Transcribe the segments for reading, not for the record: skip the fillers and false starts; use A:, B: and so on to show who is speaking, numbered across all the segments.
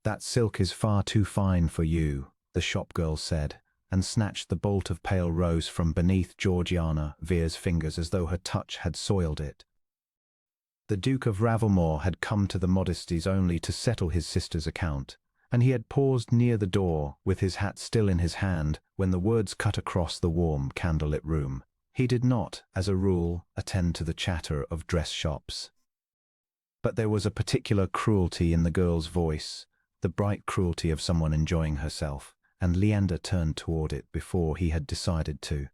A: "That silk is far too fine for you," the shopgirl said, and snatched the bolt of pale rose from beneath Georgiana Vere's fingers as though her touch had soiled it. The Duke of Ravelmoor had come to the Modesties only to settle his sister's account, and he had paused near the door with his hat still in his hand when the words cut across the warm, candlelit room. He did not, as a rule, attend to the chatter of dress shops. But there was a particular cruelty in the girl's voice, the bright cruelty of someone enjoying herself, and Leander turned toward it before he had decided to.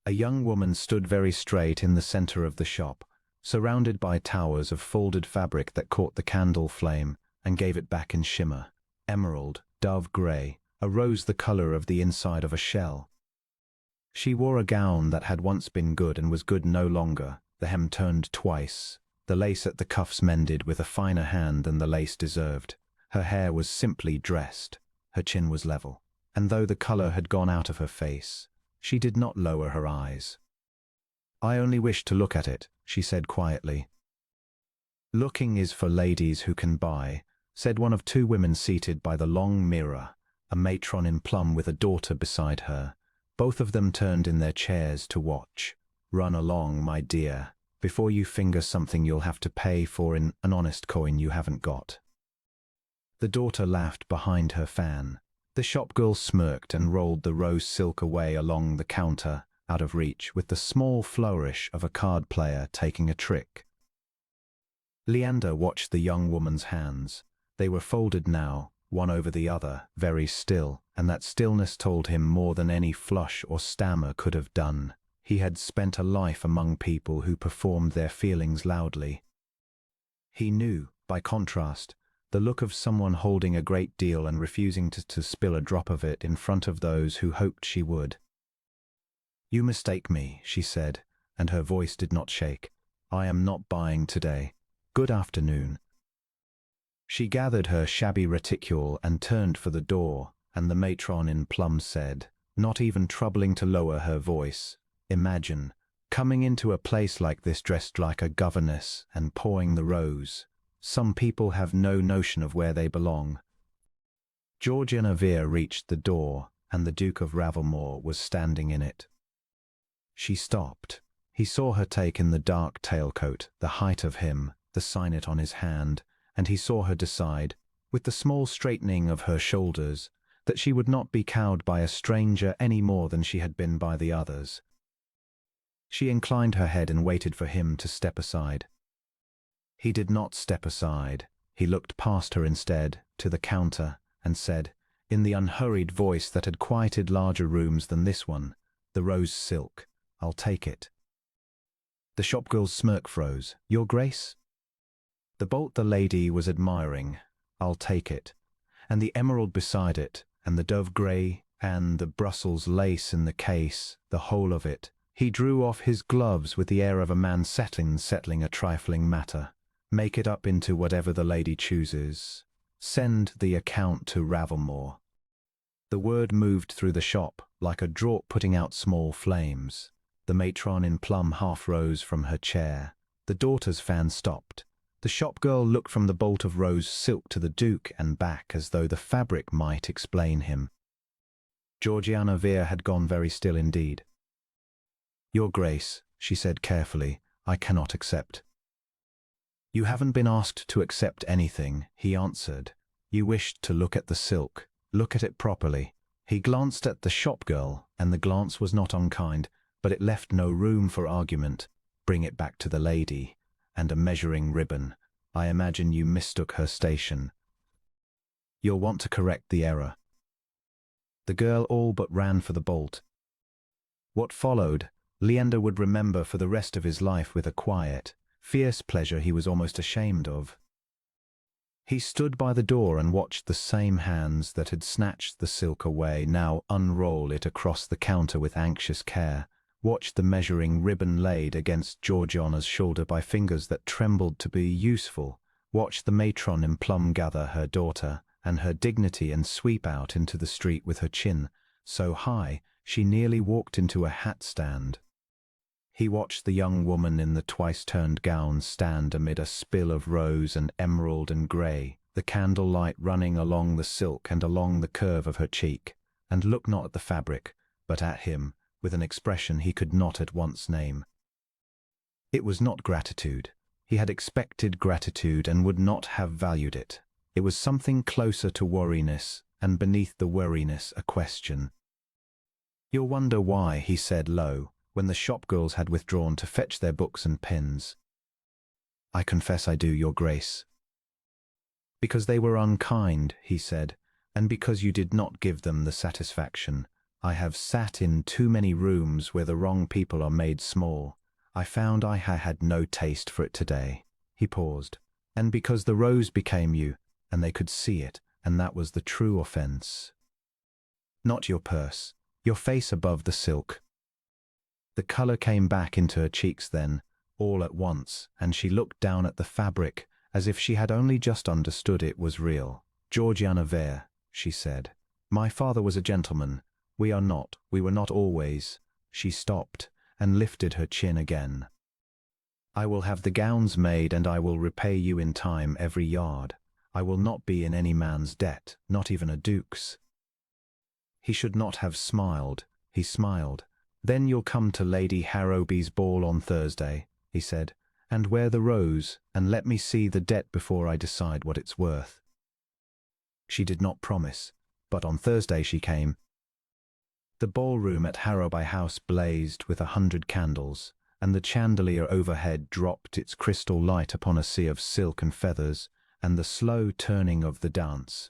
A: A young woman stood very straight in the center of the shop, surrounded by towers of folded fabric that caught the candle flame and gave it back in shimmer, emerald, dove gray, a rose the color of the inside of a shell. She wore a gown that had once been good and was good no longer, the hem turned twice, the lace at the cuffs mended with a finer hand than the lace deserved. Her hair was simply dressed, her chin was level, and though the color had gone out of her face, she did not lower her eyes. "I only wish to look at it," she said quietly. "Looking is for ladies who can buy," said one of two women seated by the long mirror, a matron in plum with a daughter beside her. Both of them turned in their chairs to watch. "Run along, my dear. Before you finger something you'll have to pay for in an honest coin you haven't got." The daughter laughed behind her fan. The shopgirl smirked and rolled the rose silk away along the counter, out of reach, with the small flourish of a card player taking a trick. Leander watched the young woman's hands. They were folded now, one over the other, very still, and that stillness told him more than any flush or stammer could have done. He had spent a life among people who performed their feelings loudly. He knew, by contrast, the look of someone holding a great deal and refusing to spill a drop of it in front of those who hoped she would. "You mistake me," she said, and her voice did not shake. "I am not buying today. Good afternoon." She gathered her shabby reticule and turned for the door, and the matron in plum said, not even troubling to lower her voice, "Imagine coming into a place like this dressed like a governess and pawing the rose. Some people have no notion of where they belong." Georgiana Vere reached the door, and the Duke of Ravelmoor was standing in it. She stopped. He saw her take in the dark tailcoat, the height of him, the signet on his hand, and he saw her decide, with the small straightening of her shoulders, that she would not be cowed by a stranger any more than she had been by the others. She inclined her head and waited for him to step aside. He did not step aside. He looked past her instead, to the counter, and said, in the unhurried voice that had quieted larger rooms than this one, "The rose silk. I'll take it." The shopgirl's smirk froze. "Your Grace?" The bolt the lady was admiring, "I'll take it," and the emerald beside it, and the dove grey, and the Brussels lace in the case, the whole of it. He drew off his gloves with the air of a man settling a trifling matter. "Make it up into whatever the lady chooses. Send the account to Ravelmoor." The word moved through the shop, like a draught putting out small flames. The matron in plum half rose from her chair. The daughter's fan stopped. The shopgirl looked from the bolt of rose silk to the Duke and back as though the fabric might explain him. Georgiana Vere had gone very still indeed. "Your Grace," she said carefully, "I cannot accept." "You haven't been asked to accept anything," he answered. "You wished to look at the silk. Look at it properly." He glanced at the shopgirl, and the glance was not unkind, but it left no room for argument. "Bring it back to the lady. And a measuring ribbon. I imagine you mistook her station. You'll want to correct the error." The girl all but ran for the bolt. What followed, Leander would remember for the rest of his life with a quiet, fierce pleasure he was almost ashamed of. He stood by the door and watched the same hands that had snatched the silk away now unroll it across the counter with anxious care, watched the measuring ribbon laid against Georgiana's shoulder by fingers that trembled to be useful, watched the matron in plum gather her daughter and her dignity and sweep out into the street with her chin so high she nearly walked into a hat stand. He watched the young woman in the twice-turned gown stand amid a spill of rose and emerald and grey, the candlelight running along the silk and along the curve of her cheek, and looked not at the fabric, but at him, with an expression he could not at once name. It was not gratitude. He had expected gratitude and would not have valued it. It was something closer to worriness, and beneath the worriness a question. "You'll wonder why," he said low, when the shopgirls had withdrawn to fetch their books and pens. "I confess I do, your grace." "Because they were unkind," he said, "and because you did not give them the satisfaction. I have sat in too many rooms where the wrong people are made small. I found I had no taste for it today." He paused. "And because the rose became you, and they could see it, and that was the true offense. Not your purse, your face above the silk." The color came back into her cheeks then, all at once, and she looked down at the fabric as if she had only just understood it was real. "Georgiana Vere," she said, "my father was a gentleman. We were not always." She stopped and lifted her chin again. "I will have the gowns made, and I will repay you in time every yard. I will not be in any man's debt, not even a duke's." He should not have smiled. He smiled. "Then you'll come to Lady Harrowby's ball on Thursday," he said, "and wear the rose, and let me see the debt before I decide what it's worth." She did not promise, but on Thursday she came. The ballroom at Harrowby House blazed with 100 candles, and the chandelier overhead dropped its crystal light upon a sea of silk and feathers, and the slow turning of the dance.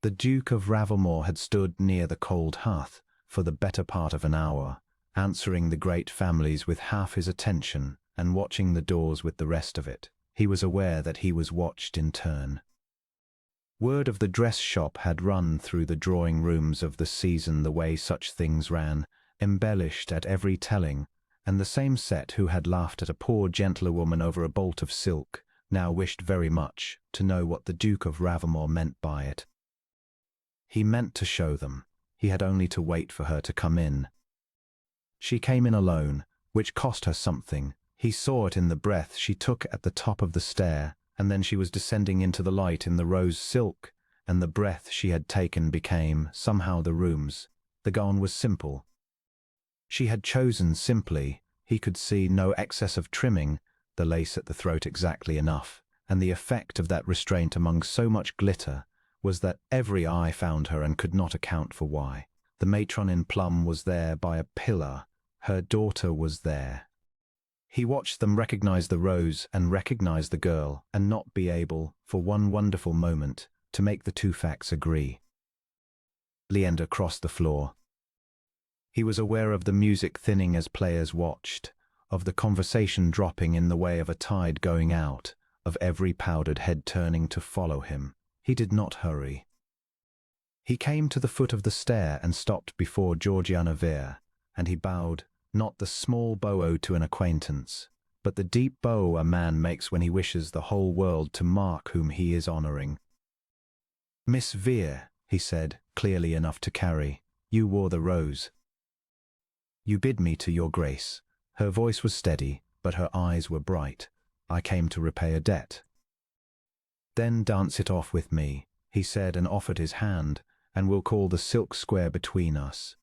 A: The Duke of Ravelmore had stood near the cold hearth for the better part of an hour, answering the great families with half his attention and watching the doors with the rest of it. He was aware that he was watched in turn. Word of the dress shop had run through the drawing rooms of the season the way such things ran, embellished at every telling, and the same set who had laughed at a poor gentlewoman over a bolt of silk now wished very much to know what the Duke of Ravelmore meant by it. He meant to show them. He had only to wait for her to come in. She came in alone, which cost her something. He saw it in the breath she took at the top of the stair, and then she was descending into the light in the rose silk, and the breath she had taken became, somehow, the room's. The gown was simple. She had chosen simply. He could see no excess of trimming, the lace at the throat exactly enough, and the effect of that restraint among so much glitter was that every eye found her and could not account for why. The matron in plum was there by a pillar. Her daughter was there. He watched them recognize the rose and recognize the girl, and not be able, for one wonderful moment, to make the two facts agree. Leander crossed the floor. He was aware of the music thinning as players watched, of the conversation dropping in the way of a tide going out, of every powdered head turning to follow him. He did not hurry. He came to the foot of the stair and stopped before Georgiana Vere, and he bowed, not the small bow to an acquaintance, but the deep bow a man makes when he wishes the whole world to mark whom he is honoring. "Miss Vere," he said, clearly enough to carry, "you wore the rose." "You bid me to your grace." Her voice was steady, but her eyes were bright. "I came to repay a debt." "Then dance it off with me," he said, and offered his hand, "and we'll call the silk square between us."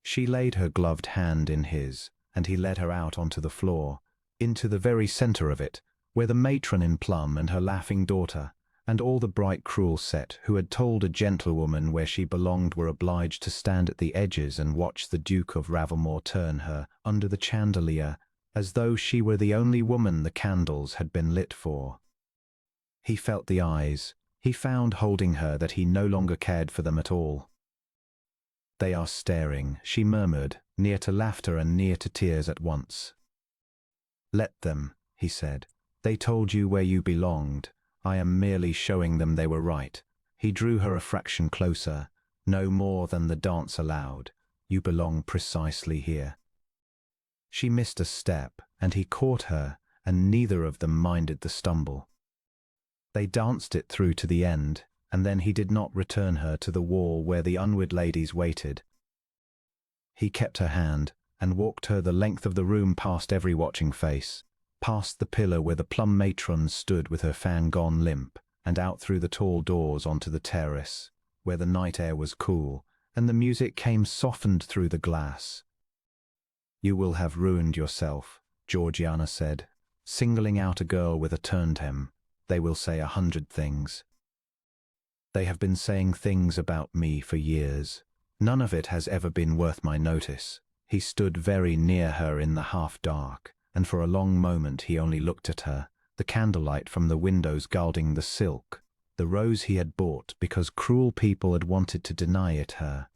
A: She laid her gloved hand in his, and he led her out onto the floor, into the very center of it, where the matron in plum and her laughing daughter, and all the bright cruel set who had told a gentlewoman where she belonged were obliged to stand at the edges and watch the Duke of Ravelmore turn her under the chandelier, as though she were the only woman the candles had been lit for. He felt the eyes. He found holding her that he no longer cared for them at all. "They are staring," she murmured, near to laughter and near to tears at once. "Let them," he said. "They told you where you belonged. I am merely showing them they were right." He drew her a fraction closer, no more than the dance allowed. "You belong precisely here." She missed a step, and he caught her, and neither of them minded the stumble. They danced it through to the end, and then he did not return her to the wall where the unwed ladies waited. He kept her hand, and walked her the length of the room past every watching face, past the pillar where the plum matron stood with her fan gone limp, and out through the tall doors onto the terrace, where the night air was cool, and the music came softened through the glass. "You will have ruined yourself," Georgiana said, singling out a girl with a turned hem. "They will say 100 things. They have been saying things about me for years. None of it has ever been worth my notice." He stood very near her in the half-dark, and for a long moment he only looked at her, the candlelight from the windows gilding the silk, the rose he had bought because cruel people had wanted to deny it her.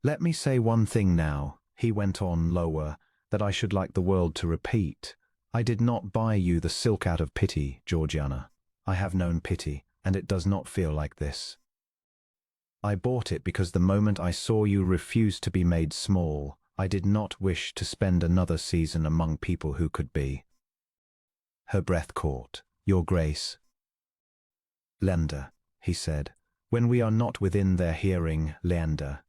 A: "Let me say one thing now," he went on lower, "that I should like the world to repeat. I did not buy you the silk out of pity, Georgiana. I have known pity, and it does not feel like this. I bought it because the moment I saw you refuse to be made small, I did not wish to spend another season among people who could be." Her breath caught. "Your Grace." "Leander," he said, "when we are not within their hearing, Leander."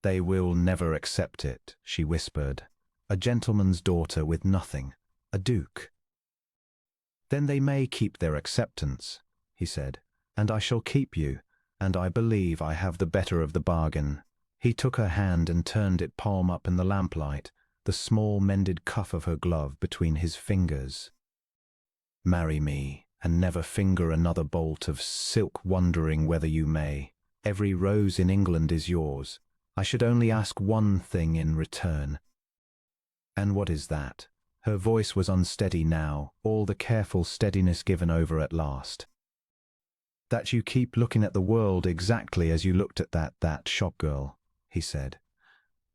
A: "They will never accept it," she whispered. "A gentleman's daughter with nothing, a duke." "Then they may keep their acceptance," he said, "and I shall keep you, and I believe I have the better of the bargain." He took her hand and turned it palm up in the lamplight, the small mended cuff of her glove between his fingers. "Marry me, and never finger another bolt of silk, wondering whether you may. Every rose in England is yours. I should only ask one thing in return." "And what is that?" Her voice was unsteady now, all the careful steadiness given over at last. "That you keep looking at the world exactly as you looked at that shopgirl," he said.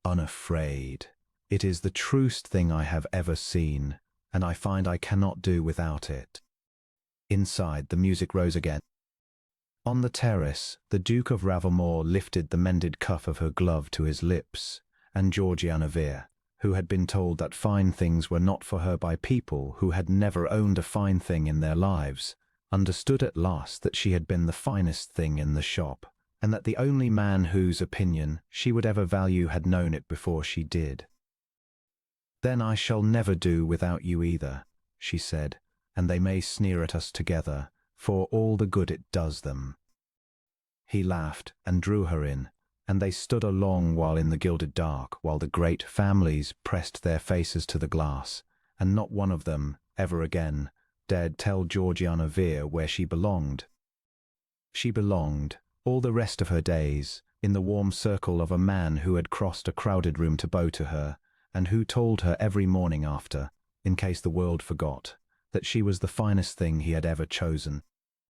A: "Unafraid. It is the truest thing I have ever seen, and I find I cannot do without it." Inside, the music rose again. On the terrace, the Duke of Ravelmoor lifted the mended cuff of her glove to his lips, and Georgiana Vere, who had been told that fine things were not for her by people who had never owned a fine thing in their lives, understood at last that she had been the finest thing in the shop, and that the only man whose opinion she would ever value had known it before she did. "Then I shall never do without you either," she said, "and they may sneer at us together, for all the good it does them." He laughed and drew her in, and they stood a long while in the gilded dark, while the great families pressed their faces to the glass, and not one of them, ever again, dared tell Georgiana Vere where she belonged. She belonged, all the rest of her days, in the warm circle of a man who had crossed a crowded room to bow to her, and who told her every morning after, in case the world forgot, that she was the finest thing he had ever chosen.